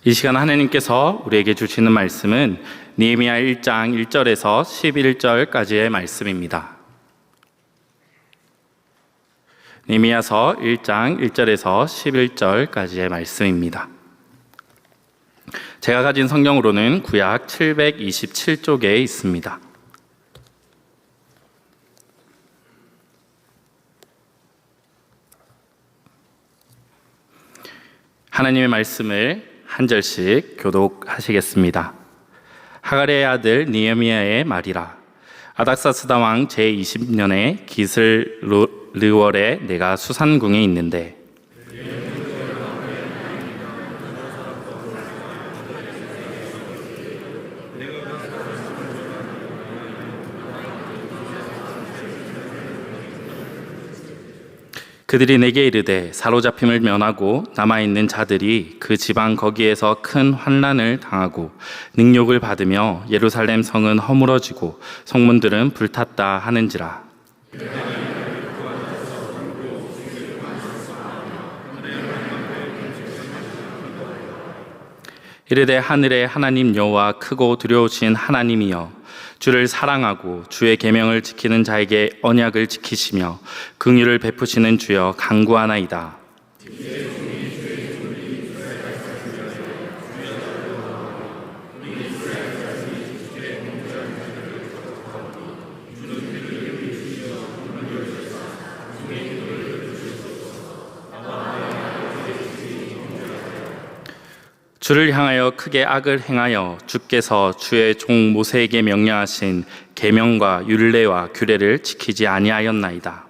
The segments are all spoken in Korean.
이 시간 하나님께서 우리에게 주시는 말씀은 느헤미야 1장 1절에서 11절까지의 말씀입니다. 느헤미야서 1장 1절에서 11절까지의 말씀입니다. 제가 가진 성경으로는 구약 727쪽에 있습니다. 하나님의 말씀을 한 절씩 교독하시겠습니다. 하갈의 아들 느헤미야의 말이라. 아닥사스다 왕 제20년에 기슬르월에 내가 수산궁에 있는데 그들이 내게 이르되 사로잡힘을 면하고 남아있는 자들이 그 지방 거기에서 큰 환난을 당하고 능욕을 받으며 예루살렘 성은 허물어지고 성문들은 불탔다 하는지라. 이르되 하늘의 하나님 여호와 크고 두려우신 하나님이여 주를 사랑하고 주의 계명을 지키는 자에게 언약을 지키시며 긍휼을 베푸시는 주여 간구하나이다. 주를 향하여 크게 악을 행하여 주께서 주의 종 모세에게 명령하신 계명과 율례와 규례를 지키지 아니하였나이다.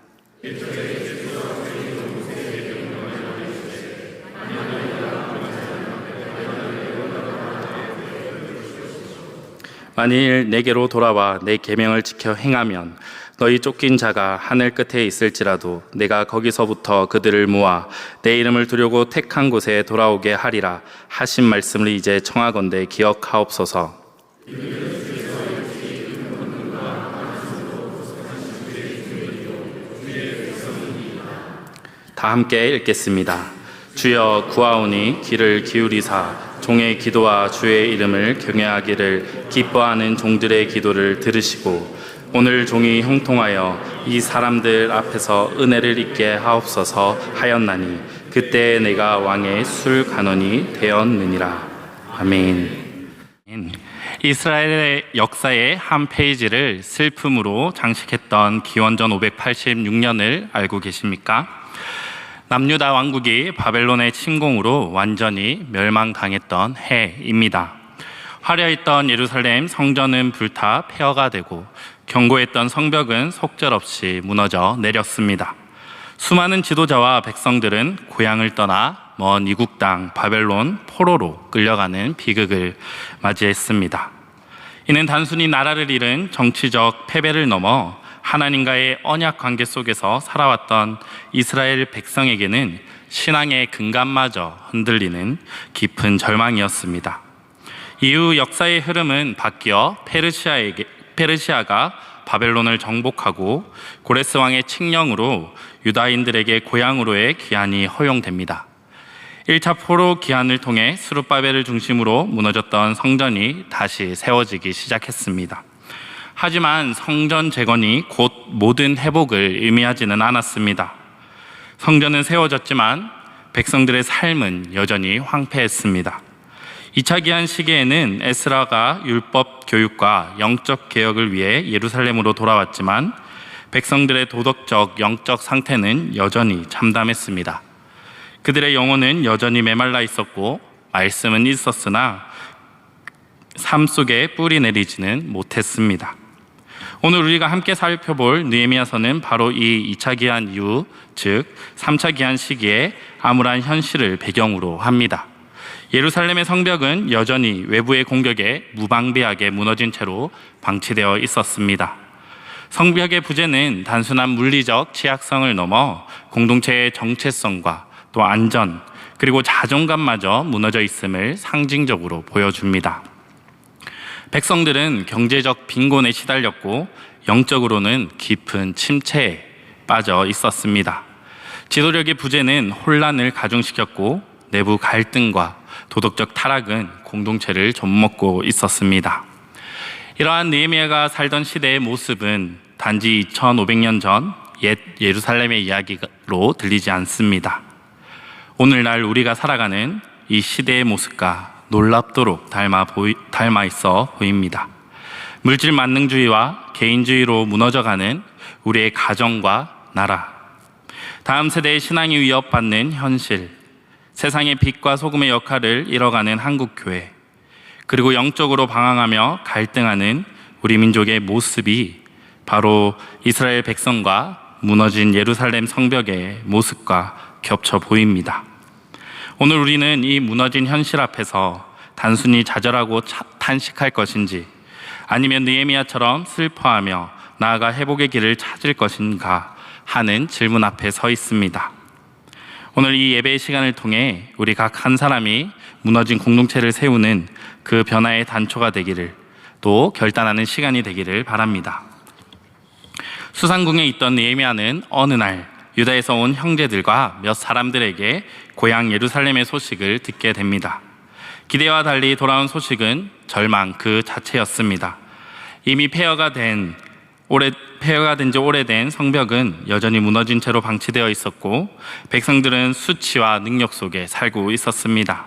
만일 내게로 돌아와 내 계명을 지켜 행하면 너희 쫓긴 자가 하늘 끝에 있을지라도 내가 거기서부터 그들을 모아 내 이름을 두려고 택한 곳에 돌아오게 하리라 하신 말씀을 이제 청하건대 기억하옵소서. 다 함께 읽겠습니다. 주여 구하오니 귀를 기울이사 종의 기도와 주의 이름을 경외하기를 기뻐하는 종들의 기도를 들으시고 오늘 종이 형통하여 이 사람들 앞에서 은혜를 입게 하옵소서 하였나니 그때 내가 왕의 술 간원이 되었느니라. 아멘. 이스라엘의 역사의 한 페이지를 슬픔으로 장식했던 기원전 586년을 알고 계십니까? 남유다 왕국이 바벨론의 침공으로 완전히 멸망당했던 해입니다. 화려했던 예루살렘 성전은 불타 폐허가 되고 견고했던 성벽은 속절없이 무너져 내렸습니다. 수많은 지도자와 백성들은 고향을 떠나 먼 이국 땅 바벨론 포로로 끌려가는 비극을 맞이했습니다. 이는 단순히 나라를 잃은 정치적 패배를 넘어 하나님과의 언약 관계 속에서 살아왔던 이스라엘 백성에게는 신앙의 근간마저 흔들리는 깊은 절망이었습니다. 이후 역사의 흐름은 바뀌어 페르시아가 바벨론을 정복하고 고레스 왕의 칙령으로 유다인들에게 고향으로의 귀환이 허용됩니다. 1차 포로 귀환을 통해 스룹바벨을 중심으로 무너졌던 성전이 다시 세워지기 시작했습니다. 하지만 성전 재건이 곧 모든 회복을 의미하지는 않았습니다. 성전은 세워졌지만 백성들의 삶은 여전히 황폐했습니다. 2차 기한 시기에는 에스라가 율법 교육과 영적 개혁을 위해 예루살렘으로 돌아왔지만 백성들의 도덕적, 영적 상태는 여전히 참담했습니다. 그들의 영혼은 여전히 메말라 있었고 말씀은 있었으나 삶 속에 뿌리 내리지는 못했습니다. 오늘 우리가 함께 살펴볼 느헤미야서는 바로 이 2차 기한 이후, 즉 3차 기한 시기에 암울한 현실을 배경으로 합니다. 예루살렘의 성벽은 여전히 외부의 공격에 무방비하게 무너진 채로 방치되어 있었습니다. 성벽의 부재는 단순한 물리적 취약성을 넘어 공동체의 정체성과 또 안전, 그리고 자존감마저 무너져 있음을 상징적으로 보여줍니다. 백성들은 경제적 빈곤에 시달렸고 영적으로는 깊은 침체에 빠져 있었습니다. 지도력의 부재는 혼란을 가중시켰고 내부 갈등과 도덕적 타락은 공동체를 좀먹고 있었습니다. 이러한 느헤미야가 살던 시대의 모습은 단지 2500년 전 옛 예루살렘의 이야기로 들리지 않습니다. 오늘날 우리가 살아가는 이 시대의 모습과 놀랍도록 닮아 있어 보입니다. 물질 만능주의와 개인주의로 무너져가는 우리의 가정과 나라, 다음 세대의 신앙이 위협받는 현실, 세상의 빛과 소금의 역할을 잃어가는 한국교회, 그리고 영적으로 방황하며 갈등하는 우리 민족의 모습이 바로 이스라엘 백성과 무너진 예루살렘 성벽의 모습과 겹쳐 보입니다. 오늘 우리는 이 무너진 현실 앞에서 단순히 좌절하고 탄식할 것인지, 아니면 느헤미야처럼 슬퍼하며 나아가 회복의 길을 찾을 것인가 하는 질문 앞에 서 있습니다. 오늘 이 예배의 시간을 통해 우리 각 한 사람이 무너진 공동체를 세우는 그 변화의 단초가 되기를, 또 결단하는 시간이 되기를 바랍니다. 수상궁에 있던 느헤미야는 어느 날 유다에서 온 형제들과 몇 사람들에게 고향 예루살렘의 소식을 듣게 됩니다. 기대와 달리 돌아온 소식은 절망 그 자체였습니다. 이미 폐허가 된 지 오래된 성벽은 여전히 무너진 채로 방치되어 있었고, 백성들은 수치와 능력 속에 살고 있었습니다.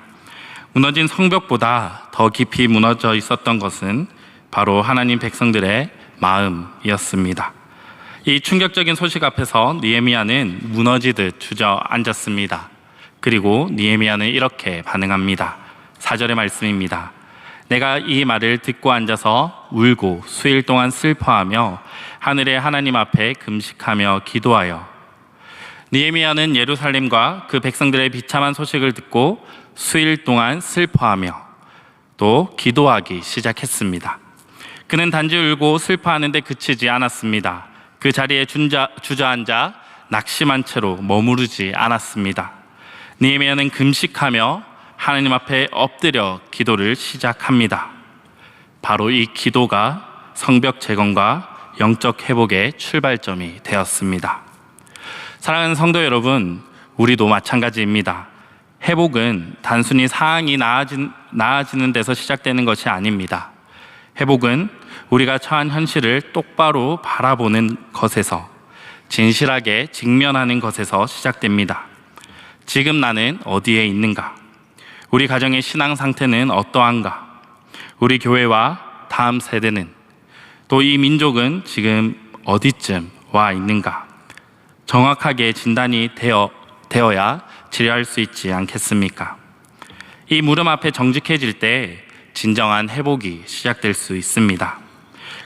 무너진 성벽보다 더 깊이 무너져 있었던 것은 바로 하나님 백성들의 마음이었습니다. 이 충격적인 소식 앞에서 느헤미야는 무너지듯 주저앉았습니다. 그리고 느헤미야는 이렇게 반응합니다. 4절의 말씀입니다. 내가 이 말을 듣고 앉아서 울고 수일 동안 슬퍼하며 하늘의 하나님 앞에 금식하며 기도하여. 느헤미야는 예루살렘과 그 백성들의 비참한 소식을 듣고 수일 동안 슬퍼하며 또 기도하기 시작했습니다. 그는 단지 울고 슬퍼하는데 그치지 않았습니다. 그 자리에 주저앉아 낙심한 채로 머무르지 않았습니다. 느헤미야는 금식하며 하나님 앞에 엎드려 기도를 시작합니다. 바로 이 기도가 성벽 재건과 영적 회복의 출발점이 되었습니다. 사랑하는 성도 여러분, 우리도 마찬가지입니다. 회복은 단순히 상황이 나아지는 데서 시작되는 것이 아닙니다. 회복은 우리가 처한 현실을 똑바로 바라보는 것에서, 진실하게 직면하는 것에서 시작됩니다. 지금 나는 어디에 있는가? 우리 가정의 신앙 상태는 어떠한가? 우리 교회와 다음 세대는, 또 이 민족은 지금 어디쯤 와 있는가? 정확하게 진단이 되어야 치료할 수 있지 않겠습니까? 이 물음 앞에 정직해질 때 진정한 회복이 시작될 수 있습니다.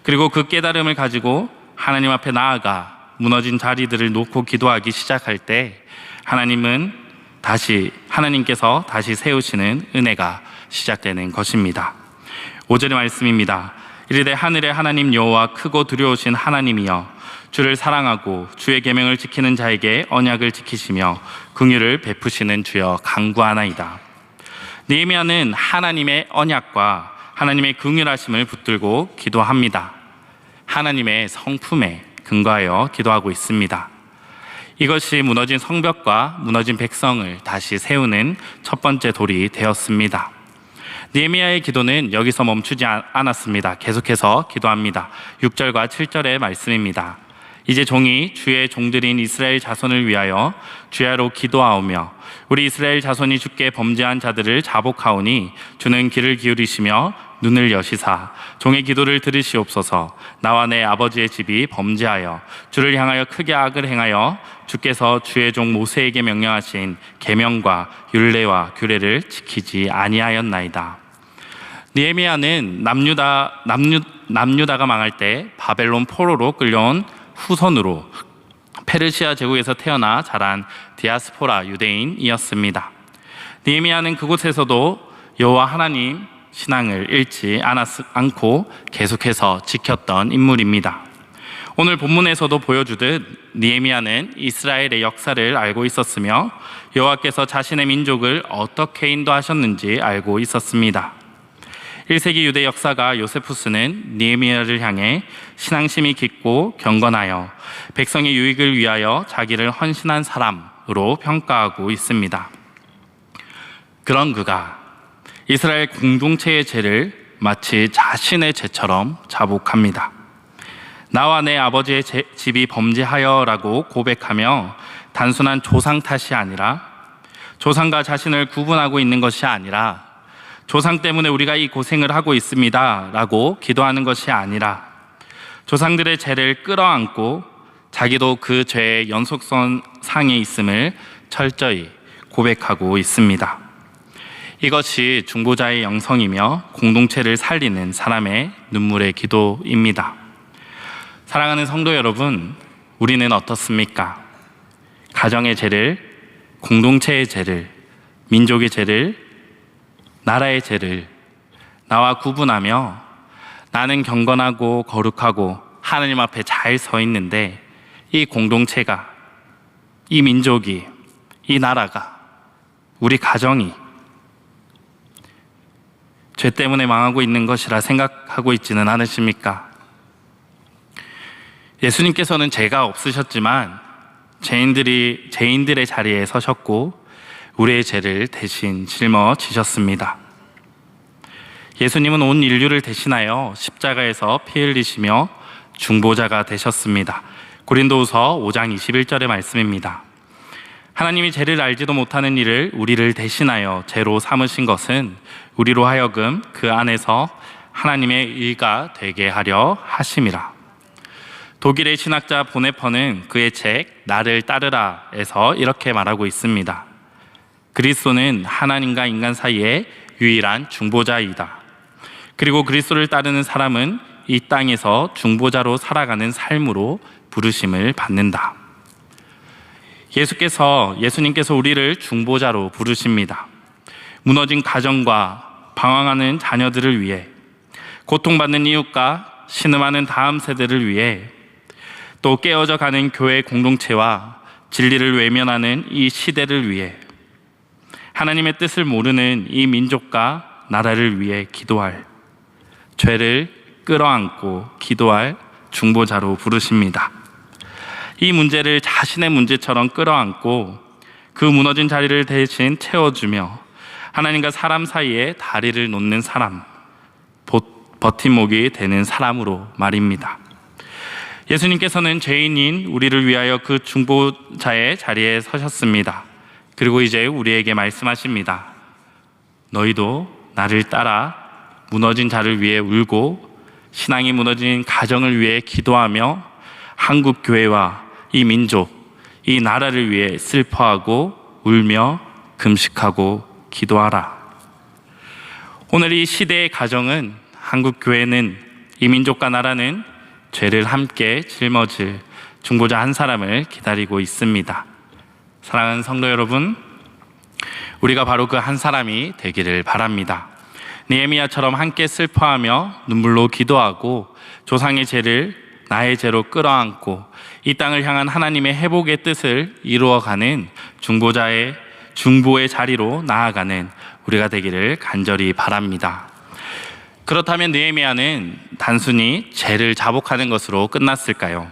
그리고 그 깨달음을 가지고 하나님 앞에 나아가 무너진 자리들을 놓고 기도하기 시작할 때 하나님께서 다시 세우시는 은혜가 시작되는 것입니다. 5절의 말씀입니다. 이르되 하늘의 하나님 여호와 크고 두려우신 하나님이여, 주를 사랑하고 주의 계명을 지키는 자에게 언약을 지키시며 긍휼을 베푸시는 주여 간구하나이다. 느헤미야는 하나님의 언약과 하나님의 긍휼하심을 붙들고 기도합니다. 하나님의 성품에 근거하여 기도하고 있습니다. 이것이 무너진 성벽과 무너진 백성을 다시 세우는 첫 번째 돌이 되었습니다. 느헤미야의 기도는 여기서 멈추지 않았습니다. 계속해서 기도합니다. 6절과 7절의 말씀입니다. 이제 종이 주의 종들인 이스라엘 자손을 위하여 주야로 기도하오며 우리 이스라엘 자손이 주께 범죄한 자들을 자복하오니 주는 귀를 기울이시며 눈을 여시사 종의 기도를 들으시옵소서. 나와 내 아버지의 집이 범죄하여 주를 향하여 크게 악을 행하여 주께서 주의 종 모세에게 명령하신 계명과 율례와 규례를 지키지 아니하였나이다. 느헤미야는 남유다가 망할 때 바벨론 포로로 끌려온 후손으로 페르시아 제국에서 태어나 자란 디아스포라 유대인이었습니다. 느헤미야는 그곳에서도 여호와 하나님 신앙을 잃지 않고 계속해서 지켰던 인물입니다. 오늘 본문에서도 보여주듯 느헤미야는 이스라엘의 역사를 알고 있었으며 여호와께서 자신의 민족을 어떻게 인도하셨는지 알고 있었습니다. 1세기 유대 역사가 요세푸스는 느헤미야를 향해 신앙심이 깊고 경건하여 백성의 유익을 위하여 자기를 헌신한 사람으로 평가하고 있습니다. 그런 그가 이스라엘 공동체의 죄를 마치 자신의 죄처럼 자복합니다. 나와 내 아버지의 집이 범죄하여라고 고백하며 단순한 조상 탓이 아니라, 조상과 자신을 구분하고 있는 것이 아니라, 조상 때문에 우리가 이 고생을 하고 있습니다 라고 기도하는 것이 아니라, 조상들의 죄를 끌어안고 자기도 그 죄의 연속선 상에 있음을 철저히 고백하고 있습니다. 이것이 중보자의 영성이며 공동체를 살리는 사람의 눈물의 기도입니다. 사랑하는 성도 여러분, 우리는 어떻습니까? 가정의 죄를, 공동체의 죄를, 민족의 죄를, 나라의 죄를 나와 구분하며 나는 경건하고 거룩하고 하나님 앞에 잘 서 있는데 이 공동체가, 이 민족이, 이 나라가, 우리 가정이 죄 때문에 망하고 있는 것이라 생각하고 있지는 않으십니까? 예수님께서는 죄가 없으셨지만 죄인들의 자리에 서셨고 우리의 죄를 대신 짊어지셨습니다. 예수님은 온 인류를 대신하여 십자가에서 피 흘리시며 중보자가 되셨습니다. 고린도후서 5장 21절의 말씀입니다. 하나님이 죄를 알지도 못하는 일을 우리를 대신하여 죄로 삼으신 것은 우리로 하여금 그 안에서 하나님의 의가 되게 하려 하심이라. 독일의 신학자 보네퍼는 그의 책 나를 따르라에서 이렇게 말하고 있습니다. 그리스도는 하나님과 인간 사이의 유일한 중보자이다. 그리고 그리스도를 따르는 사람은 이 땅에서 중보자로 살아가는 삶으로 부르심을 받는다. 예수님께서 우리를 중보자로 부르십니다. 무너진 가정과 방황하는 자녀들을 위해, 고통받는 이웃과 신음하는 다음 세대를 위해, 또 깨어져 가는 교회 공동체와 진리를 외면하는 이 시대를 위해, 하나님의 뜻을 모르는 이 민족과 나라를 위해 기도할, 죄를 끌어안고 기도할 중보자로 부르십니다. 이 문제를 자신의 문제처럼 끌어안고 그 무너진 자리를 대신 채워주며 하나님과 사람 사이에 다리를 놓는 사람, 버팀목이 되는 사람으로 말입니다. 예수님께서는 죄인인 우리를 위하여 그 중보자의 자리에 서셨습니다. 그리고 이제 우리에게 말씀하십니다. 너희도 나를 따라 무너진 자를 위해 울고 신앙이 무너진 가정을 위해 기도하며 한국 교회와 이 민족, 이 나라를 위해 슬퍼하고 울며 금식하고 기도하라. 오늘 이 시대의 가정은, 한국 교회는, 이 민족과 나라는 죄를 함께 짊어질 중보자 한 사람을 기다리고 있습니다. 사랑하는 성도 여러분, 우리가 바로 그 한 사람이 되기를 바랍니다. 느헤미야처럼 함께 슬퍼하며 눈물로 기도하고 조상의 죄를 나의 죄로 끌어안고 이 땅을 향한 하나님의 회복의 뜻을 이루어가는 중보의 자리로 나아가는 우리가 되기를 간절히 바랍니다. 그렇다면 느헤미야는 단순히 죄를 자복하는 것으로 끝났을까요?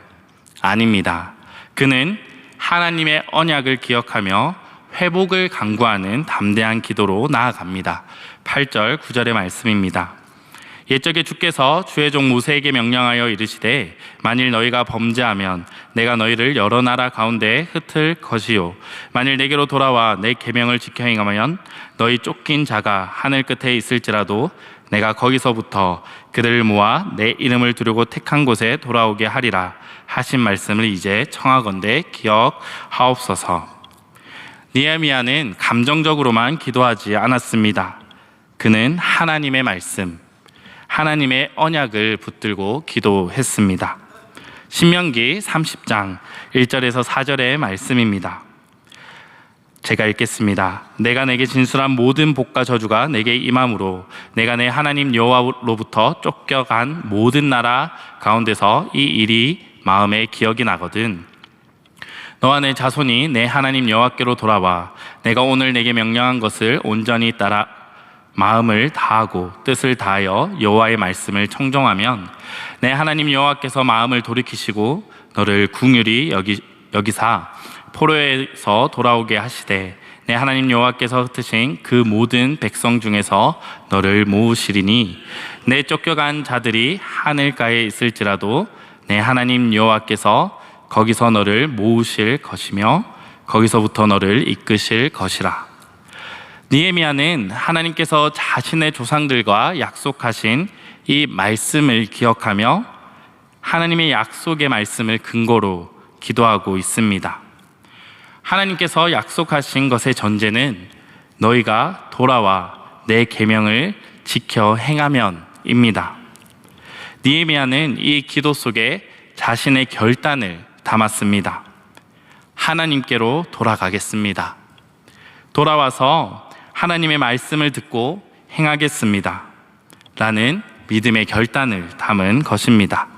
아닙니다. 그는 하나님의 언약을 기억하며 회복을 간구하는 담대한 기도로 나아갑니다. 8절, 9절의 말씀입니다. 옛적에 주께서 주의 종 모세에게 명령하여 이르시되 만일 너희가 범죄하면 내가 너희를 여러 나라 가운데 흩을 것이요 만일 내게로 돌아와 내 계명을 지켜 행하면 너희 쫓긴 자가 하늘 끝에 있을지라도 내가 거기서부터 그들을 모아 내 이름을 두려고 택한 곳에 돌아오게 하리라 하신 말씀을 이제 청하건대 기억하옵소서. 느헤미야는 감정적으로만 기도하지 않았습니다. 그는 하나님의 말씀, 하나님의 언약을 붙들고 기도했습니다. 신명기 30장 1절에서 4절의 말씀입니다. 제가 읽겠습니다. 내가 내게 진술한 모든 복과 저주가 내게 임함으로 내가 내 하나님 여호와로부터 쫓겨간 모든 나라 가운데서 이 일이 마음에 기억이 나거든. 너와 내 자손이 내 하나님 여호와께로 돌아와 내가 오늘 내게 명령한 것을 온전히 따라 마음을 다하고 뜻을 다하여 여호와의 말씀을 청종하면 내 하나님 여호와께서 마음을 돌이키시고 너를 긍휼히 여기사 포로에서 돌아오게 하시되 내 하나님 여호와께서 흩으신 그 모든 백성 중에서 너를 모으시리니 내 쫓겨간 자들이 하늘가에 있을지라도 내 하나님 여호와께서 거기서 너를 모으실 것이며 거기서부터 너를 이끄실 것이라. 느헤미야는 하나님께서 자신의 조상들과 약속하신 이 말씀을 기억하며 하나님의 약속의 말씀을 근거로 기도하고 있습니다. 하나님께서 약속하신 것의 전제는 너희가 돌아와 내 계명을 지켜 행하면입니다. 느헤미야는 이 기도 속에 자신의 결단을 담았습니다. 하나님께로 돌아가겠습니다. 돌아와서 하나님의 말씀을 듣고 행하겠습니다. 라는 믿음의 결단을 담은 것입니다.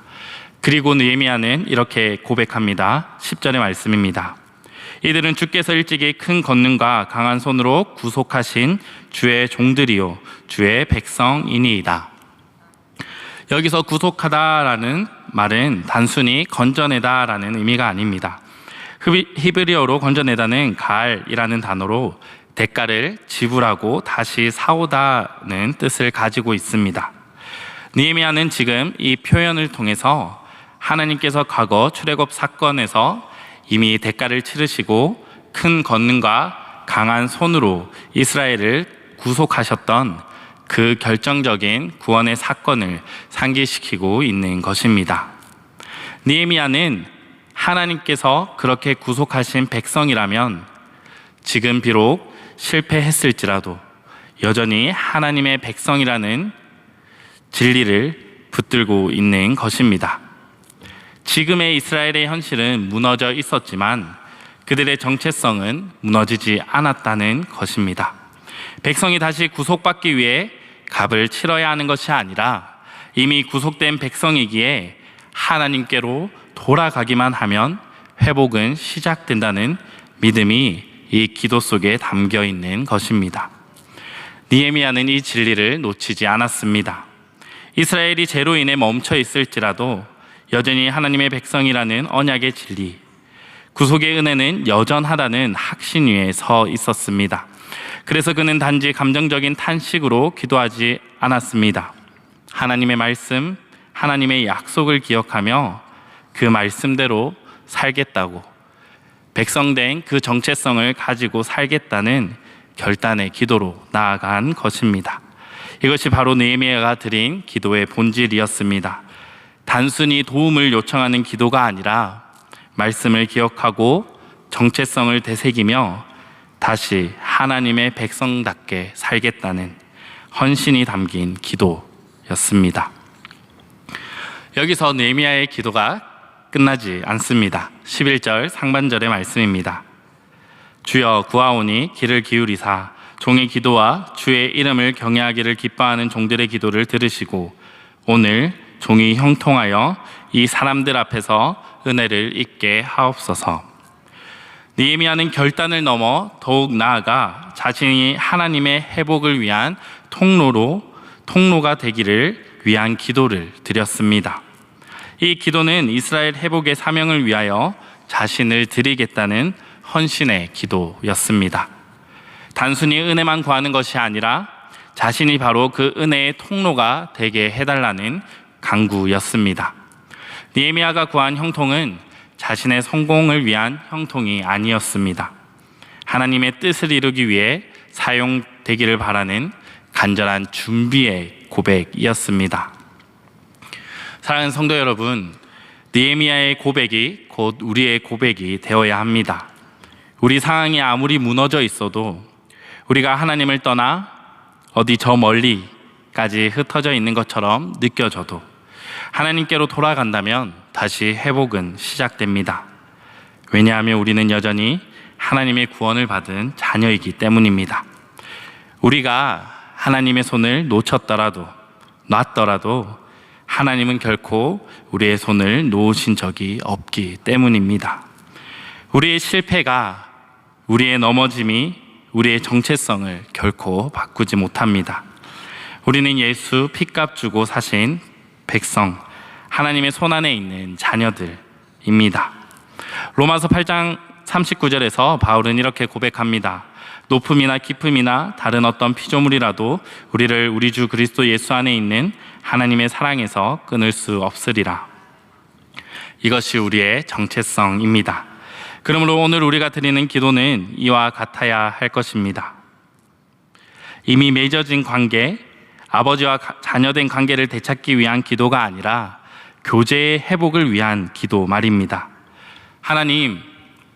그리고 느헤미야는 이렇게 고백합니다. 10절의 말씀입니다. 이들은 주께서 일찍이 큰 권능과 강한 손으로 구속하신 주의 종들이요 주의 백성이니이다. 여기서 구속하다라는 말은 단순히 건져내다라는 의미가 아닙니다. 히브리어로 건져내다는 갈이라는 단어로 대가를 지불하고 다시 사오다는 뜻을 가지고 있습니다. 느헤미야는 지금 이 표현을 통해서 하나님께서 과거 출애굽 사건에서 이미 대가를 치르시고 큰 권능과 강한 손으로 이스라엘을 구속하셨던 그 결정적인 구원의 사건을 상기시키고 있는 것입니다. 느헤미야는 하나님께서 그렇게 구속하신 백성이라면 지금 비록 실패했을지라도 여전히 하나님의 백성이라는 진리를 붙들고 있는 것입니다. 지금의 이스라엘의 현실은 무너져 있었지만 그들의 정체성은 무너지지 않았다는 것입니다. 백성이 다시 구속받기 위해 값을 치러야 하는 것이 아니라 이미 구속된 백성이기에 하나님께로 돌아가기만 하면 회복은 시작된다는 믿음이 이 기도 속에 담겨 있는 것입니다. 느헤미야는 이 진리를 놓치지 않았습니다. 이스라엘이 죄로 인해 멈춰 있을지라도 여전히 하나님의 백성이라는 언약의 진리, 구속의 은혜는 여전하다는 확신 위에 서 있었습니다. 그래서 그는 단지 감정적인 탄식으로 기도하지 않았습니다. 하나님의 말씀, 하나님의 약속을 기억하며 그 말씀대로 살겠다고, 백성된 그 정체성을 가지고 살겠다는 결단의 기도로 나아간 것입니다. 이것이 바로 느헤미야가 드린 기도의 본질이었습니다. 단순히 도움을 요청하는 기도가 아니라 말씀을 기억하고 정체성을 되새기며 다시 하나님의 백성답게 살겠다는 헌신이 담긴 기도였습니다. 여기서 느헤미야의 기도가 끝나지 않습니다. 11절 상반절의 말씀입니다. 주여 구하오니 귀를 기울이사 종의 기도와 주의 이름을 경외하기를 기뻐하는 종들의 기도를 들으시고 오늘 종이 형통하여 이 사람들 앞에서 은혜를 입게 하옵소서. 느헤미야는 결단을 넘어 더욱 나아가 자신이 하나님의 회복을 위한 통로가 되기를 위한 기도를 드렸습니다. 이 기도는 이스라엘 회복의 사명을 위하여 자신을 드리겠다는 헌신의 기도였습니다. 단순히 은혜만 구하는 것이 아니라 자신이 바로 그 은혜의 통로가 되게 해달라는 간구였습니다. 느헤미야가 구한 형통은 자신의 성공을 위한 형통이 아니었습니다. 하나님의 뜻을 이루기 위해 사용되기를 바라는 간절한 준비의 고백이었습니다. 사랑하는 성도 여러분, 느헤미야의 고백이 곧 우리의 고백이 되어야 합니다. 우리 상황이 아무리 무너져 있어도 우리가 하나님을 떠나 어디 저 멀리까지 흩어져 있는 것처럼 느껴져도 하나님께로 돌아간다면 다시 회복은 시작됩니다. 왜냐하면 우리는 여전히 하나님의 구원을 받은 자녀이기 때문입니다. 우리가 하나님의 손을 놨더라도 하나님은 결코 우리의 손을 놓으신 적이 없기 때문입니다. 우리의 실패가, 우리의 넘어짐이 우리의 정체성을 결코 바꾸지 못합니다. 우리는 예수 핏값 주고 사신 백성, 하나님의 손안에 있는 자녀들입니다. 로마서 8장 39절에서 바울은 이렇게 고백합니다. 높음이나 깊음이나 다른 어떤 피조물이라도 우리를 우리 주 그리스도 예수 안에 있는 하나님의 사랑에서 끊을 수 없으리라. 이것이 우리의 정체성입니다. 그러므로 오늘 우리가 드리는 기도는 이와 같아야 할 것입니다. 이미 맺어진 관계, 아버지와 자녀된 관계를 되찾기 위한 기도가 아니라 교제의 회복을 위한 기도 말입니다. 하나님,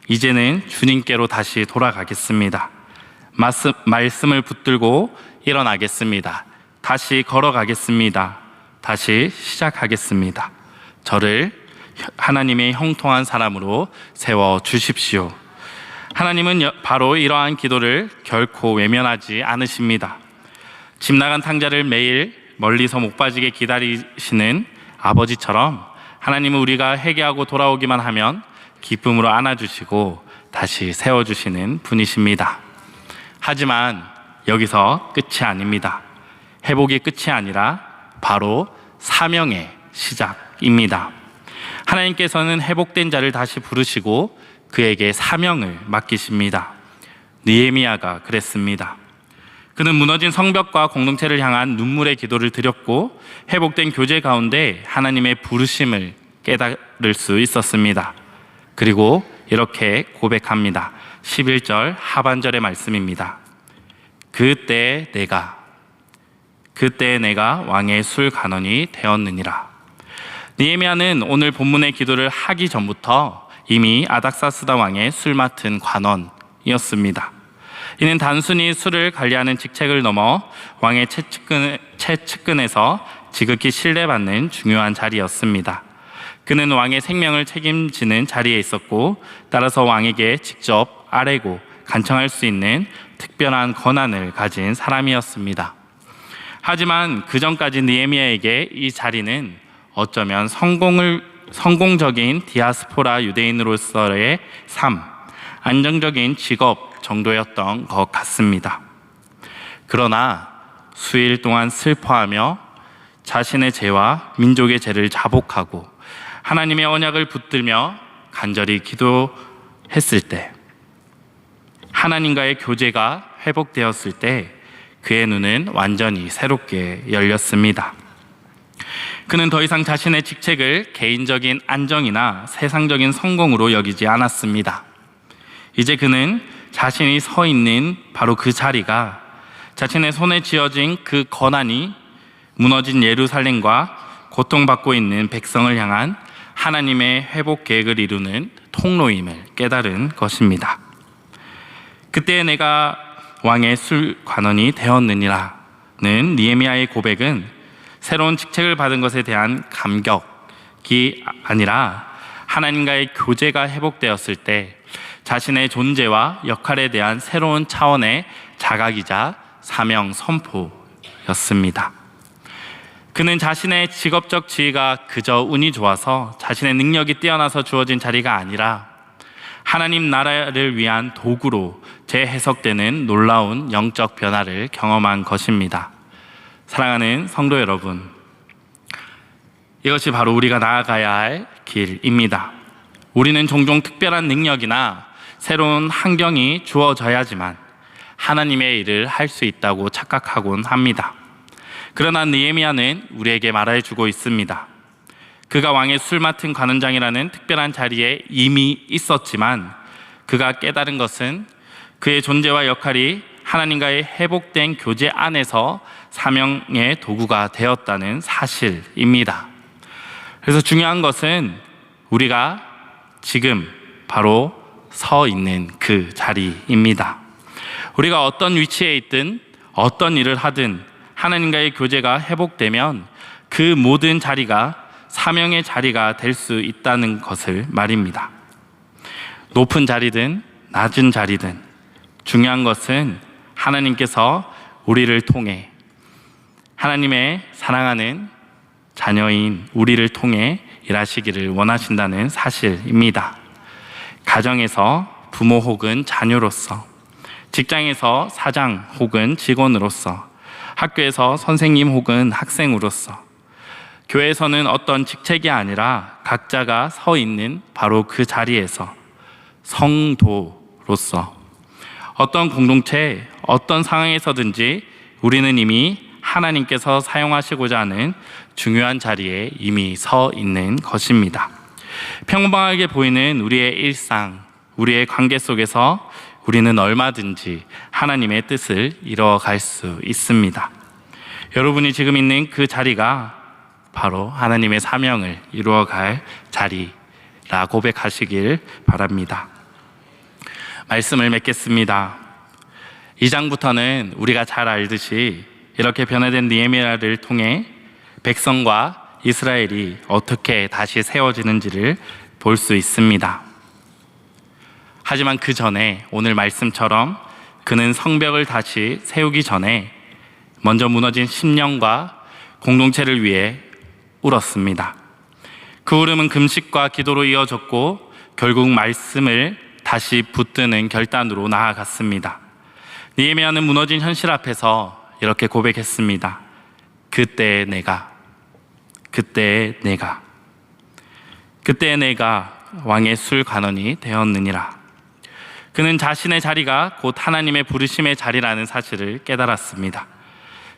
이제는 주님께로 다시 돌아가겠습니다. 말씀을 붙들고 일어나겠습니다. 다시 걸어가겠습니다. 다시 시작하겠습니다. 저를 하나님의 형통한 사람으로 세워주십시오. 하나님은 바로 이러한 기도를 결코 외면하지 않으십니다. 집 나간 탕자를 매일 멀리서 목 빠지게 기다리시는 아버지처럼 하나님은 우리가 회개하고 돌아오기만 하면 기쁨으로 안아주시고 다시 세워주시는 분이십니다. 하지만 여기서 끝이 아닙니다. 회복이 끝이 아니라 바로 사명의 시작입니다. 하나님께서는 회복된 자를 다시 부르시고 그에게 사명을 맡기십니다. 느헤미야가 그랬습니다. 그는 무너진 성벽과 공동체를 향한 눈물의 기도를 드렸고 회복된 교제 가운데 하나님의 부르심을 깨달을 수 있었습니다. 그리고 이렇게 고백합니다. 11절 하반절의 말씀입니다. 그때 내가 왕의 술관원이 되었느니라. 느헤미야는 오늘 본문의 기도를 하기 전부터 이미 아닥사스다 왕의 술 맡은 관원이었습니다. 이는 단순히 술을 관리하는 직책을 넘어 왕의 최측근에서 지극히 신뢰받는 중요한 자리였습니다. 그는 왕의 생명을 책임지는 자리에 있었고 따라서 왕에게 직접 아뢰고 간청할 수 있는 특별한 권한을 가진 사람이었습니다. 하지만 그 전까지 느헤미야에게 이 자리는 어쩌면 성공적인 디아스포라 유대인으로서의 삶, 안정적인 직업 정도였던 것 같습니다. 그러나 수일 동안 슬퍼하며 자신의 죄와 민족의 죄를 자복하고 하나님의 언약을 붙들며 간절히 기도했을 때, 하나님과의 교제가 회복되었을 때 그의 눈은 완전히 새롭게 열렸습니다. 그는 더 이상 자신의 직책을 개인적인 안정이나 세상적인 성공으로 여기지 않았습니다. 이제 그는 자신이 서 있는 바로 그 자리가 자신의 손에 쥐어진 그 권한이 무너진 예루살렘과 고통받고 있는 백성을 향한 하나님의 회복 계획을 이루는 통로임을 깨달은 것입니다. 그때 내가 왕의 술관원이 되었느니라는 느헤미야의 고백은 새로운 직책을 받은 것에 대한 감격이 아니라 하나님과의 교제가 회복되었을 때 자신의 존재와 역할에 대한 새로운 차원의 자각이자 사명 선포였습니다. 그는 자신의 직업적 지위가 그저 운이 좋아서 자신의 능력이 뛰어나서 주어진 자리가 아니라 하나님 나라를 위한 도구로 재해석되는 놀라운 영적 변화를 경험한 것입니다. 사랑하는 성도 여러분, 이것이 바로 우리가 나아가야 할 길입니다. 우리는 종종 특별한 능력이나 새로운 환경이 주어져야지만 하나님의 일을 할 수 있다고 착각하곤 합니다. 그러나 느헤미야는 우리에게 말해주고 있습니다. 그가 왕의 술 맡은 관원장이라는 특별한 자리에 이미 있었지만 그가 깨달은 것은 그의 존재와 역할이 하나님과의 회복된 교제 안에서 사명의 도구가 되었다는 사실입니다. 그래서 중요한 것은 우리가 지금 바로 서 있는 그 자리입니다. 우리가 어떤 위치에 있든 어떤 일을 하든 하나님과의 교제가 회복되면 그 모든 자리가 사명의 자리가 될 수 있다는 것을 말입니다. 높은 자리든 낮은 자리든 중요한 것은 하나님께서 우리를 통해 하나님의 사랑하는 자녀인 우리를 통해 일하시기를 원하신다는 사실입니다. 가정에서 부모 혹은 자녀로서, 직장에서 사장 혹은 직원으로서, 학교에서 선생님 혹은 학생으로서, 교회에서는 어떤 직책이 아니라 각자가 서 있는 바로 그 자리에서 성도로서 어떤 공동체, 어떤 상황에서든지 우리는 이미 하나님께서 사용하시고자 하는 중요한 자리에 이미 서 있는 것입니다. 평범하게 보이는 우리의 일상, 우리의 관계 속에서 우리는 얼마든지 하나님의 뜻을 이뤄갈 수 있습니다. 여러분이 지금 있는 그 자리가 바로 하나님의 사명을 이루어갈 자리라 고백하시길 바랍니다. 말씀을 맺겠습니다. 2장부터는 우리가 잘 알듯이 이렇게 변화된 느헤미야를 통해 백성과 이스라엘이 어떻게 다시 세워지는지를 볼 수 있습니다. 하지만 그 전에 오늘 말씀처럼 그는 성벽을 다시 세우기 전에 먼저 무너진 심령과 공동체를 위해 울었습니다. 그 울음은 금식과 기도로 이어졌고 결국 말씀을 다시 붙드는 결단으로 나아갔습니다. 느헤미야는 무너진 현실 앞에서 이렇게 고백했습니다. 그때의 내가 왕의 술관원이 되었느니라. 그는 자신의 자리가 곧 하나님의 부르심의 자리라는 사실을 깨달았습니다.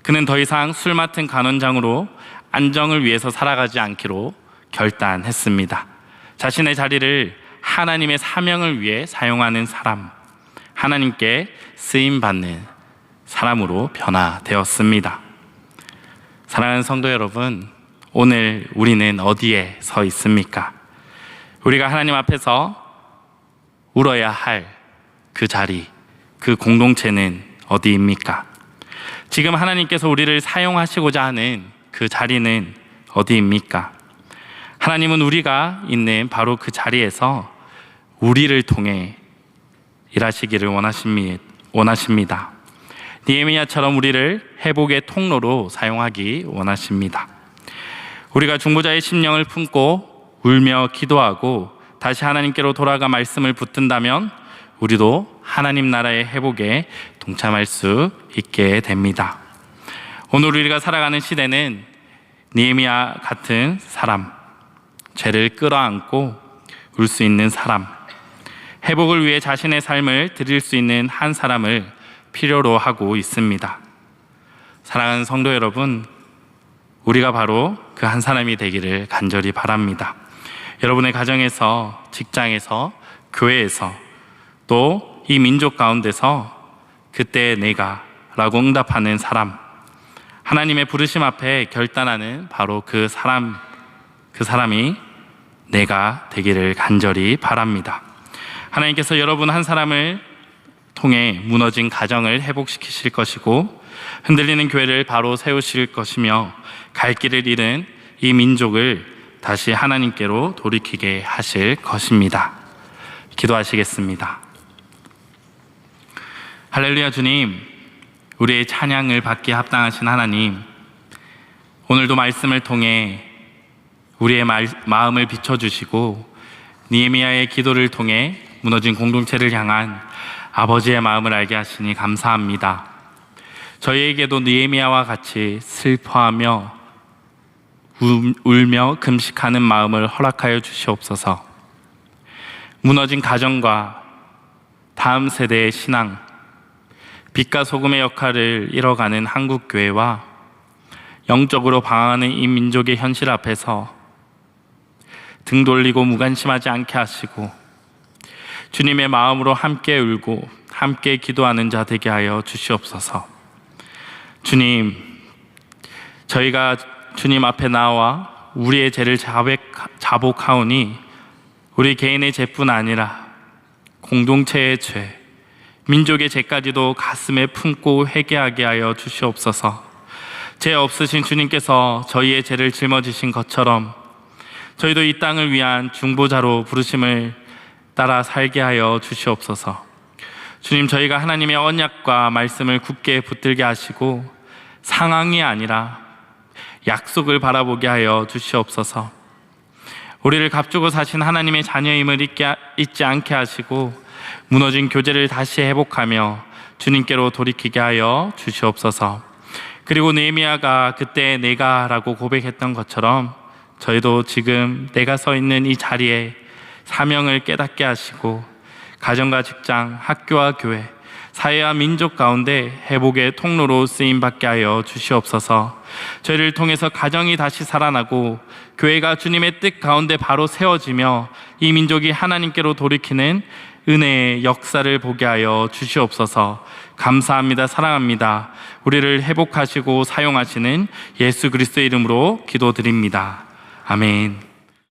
그는 더 이상 술 맡은 간원장으로 안정을 위해서 살아가지 않기로 결단했습니다. 자신의 자리를 하나님의 사명을 위해 사용하는 사람, 하나님께 쓰임받는 사람으로 변화되었습니다. 사랑하는 성도 여러분, 오늘 우리는 어디에 서 있습니까? 우리가 하나님 앞에서 울어야 할 그 자리, 그 공동체는 어디입니까? 지금 하나님께서 우리를 사용하시고자 하는 그 자리는 어디입니까? 하나님은 우리가 있는 바로 그 자리에서 우리를 통해 일하시기를 원하십니다. 느헤미야처럼 우리를 회복의 통로로 사용하기 원하십니다. 우리가 중보자의 심령을 품고 울며 기도하고 다시 하나님께로 돌아가 말씀을 붙든다면 우리도 하나님 나라의 회복에 동참할 수 있게 됩니다. 오늘 우리가 살아가는 시대는 느헤미야 같은 사람, 죄를 끌어안고 울 수 있는 사람, 회복을 위해 자신의 삶을 드릴 수 있는 한 사람을 필요로 하고 있습니다. 사랑하는 성도 여러분, 우리가 바로 그 한 사람이 되기를 간절히 바랍니다. 여러분의 가정에서, 직장에서, 교회에서, 또 이 민족 가운데서 그때 내가 라고 응답하는 사람, 하나님의 부르심 앞에 결단하는 바로 그 사람이 내가 되기를 간절히 바랍니다. 하나님께서 여러분 한 사람을 통해 무너진 가정을 회복시키실 것이고 흔들리는 교회를 바로 세우실 것이며 갈 길을 잃은 이 민족을 다시 하나님께로 돌이키게 하실 것입니다. 기도하시겠습니다. 할렐루야. 주님, 우리의 찬양을 받기에 합당하신 하나님, 오늘도 말씀을 통해 우리의 마음을 비춰주시고 느헤미야의 기도를 통해 무너진 공동체를 향한 아버지의 마음을 알게 하시니 감사합니다. 저희에게도 느헤미야와 같이 슬퍼하며 울며 금식하는 마음을 허락하여 주시옵소서. 무너진 가정과 다음 세대의 신앙, 빛과 소금의 역할을 이뤄가는 한국교회와 영적으로 방황하는 이 민족의 현실 앞에서 등 돌리고 무관심하지 않게 하시고 주님의 마음으로 함께 울고 함께 기도하는 자 되게 하여 주시옵소서. 주님, 저희가 주님 앞에 나와 우리의 죄를 자복하오니 우리 개인의 죄뿐 아니라 공동체의 죄, 민족의 죄까지도 가슴에 품고 회개하게 하여 주시옵소서. 죄 없으신 주님께서 저희의 죄를 짊어지신 것처럼 저희도 이 땅을 위한 중보자로 부르심을 따라 살게 하여 주시옵소서. 주님, 저희가 하나님의 언약과 말씀을 굳게 붙들게 하시고 상황이 아니라 약속을 바라보게 하여 주시옵소서. 우리를 값주고 사신 하나님의 자녀임을 잊지 않게 하시고 무너진 교제를 다시 회복하며 주님께로 돌이키게 하여 주시옵소서. 그리고 느헤미야가 그때 내가 라고 고백했던 것처럼 저희도 지금 내가 서 있는 이 자리에 사명을 깨닫게 하시고 가정과 직장, 학교와 교회, 사회와 민족 가운데 회복의 통로로 쓰임받게 하여 주시옵소서. 저희를 통해서 가정이 다시 살아나고 교회가 주님의 뜻 가운데 바로 세워지며 이 민족이 하나님께로 돌이키는 은혜의 역사를 보게 하여 주시옵소서. 감사합니다. 사랑합니다. 우리를 회복하시고 사용하시는 예수 그리스도의 이름으로 기도드립니다. 아멘.